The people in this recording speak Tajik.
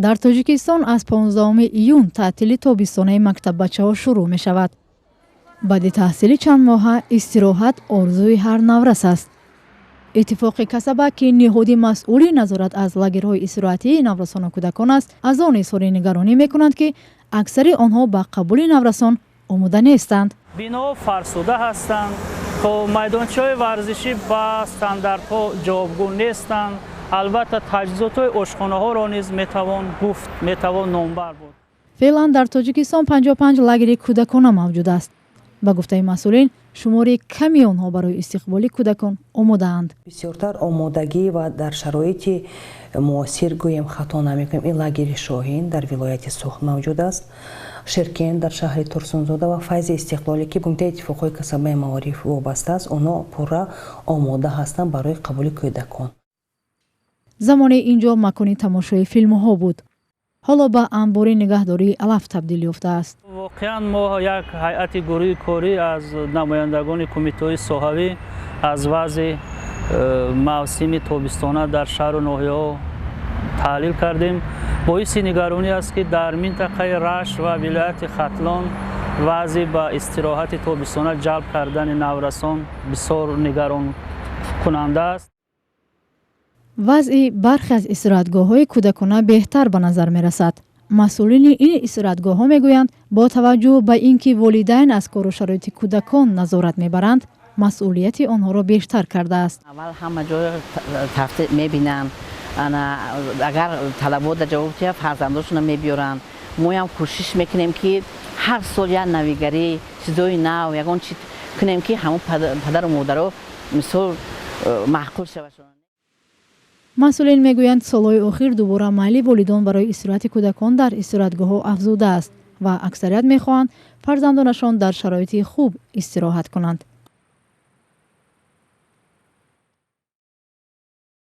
дар Тоҷикистон аз 15 июн таътили тобистонаи мактаббачаҳо шурӯъ мешавад. баъди таҳсили чанд моҳа истироҳат орзуи ҳар наврас аст. иттифоқи касаба ки ниҳоди масъули назорат аз лагерҳои истироҳатии наврасону кӯдакон аст аз он изҳори нигаронӣ мекунанд ки аксари онҳо ба қабули наврасон омода нестанд. бино фарсуда ҳастанд, майдончаҳои варзишӣ ба стандартҳо ҷавобгӯ нестанд. албатта таҷҳизотҳои ошхонаҳоро низ метавон гуфт, метавон номбар буд. феълан дар Тоҷикистон 55 лагери кӯдакона мавҷуд аст. ба гуфтаи масъулин шумори ками онҳо барои истиқболи кӯдакон омодаанд. бисёртар омодагӣ ва дар шароити муосир гӯем хато намекунем. ин лагери Шоҳин дар вилояти Сух мавҷуд аст, Ширкен дар шаҳри Турсунзода ва Файзи Истиқлолӣ ки бумтаи иттифоқҳои касабаи маориф вобаста аст, онҳо пурра омода ҳастанд барои қабули кӯдакон. замоне инҷо макони тамошои филмҳо буд. ҳоло ба анбори нигаҳдории алаф табдил ёфтааст. воқеан мо як ҳайати гурӯҳи корӣ аз намояндагони кумитаҳои соҳавӣ аз вазъи мавсими тобистона дар шаҳру ноҳияҳо таҳлил кардем. боиси нигаронӣ аст ки дар минтақаи Рашт ва вилояти Хатлон вазъи ба истироҳати тобистона ҷалб кардани наврасон бисёр нигаронкунанда аст. вазъи бархе аз истироҳатгоҳҳои кӯдакона беҳтар ба назар мерасад. масъулини ин истироҳатгоҳҳо мегӯянд бо таваҷҷӯҳ ба ин ки волидайн аз кору шароити кӯдакон назорат мебаранд, масъулияти онҳоро бештар кардааст. аввал ҳама ҷо тафтиш мебинанд, агар талабот дар ҷавоб тиҳад фарзандошонро мебиёранд. моам кӯшиш мекунем ки ҳар сол як навигарӣ чизои нав ягон чи кунем ки ҳамон падару модаро мисол маҳқул шаванд. масъулин мегӯянд солҳои охир дубора майли волидон барои истироҳати кӯдакон дар истироҳатгоҳҳо афзудааст ва аксарият мехоҳанд фарзандонашон дар шароити хуб истироҳат кунанд.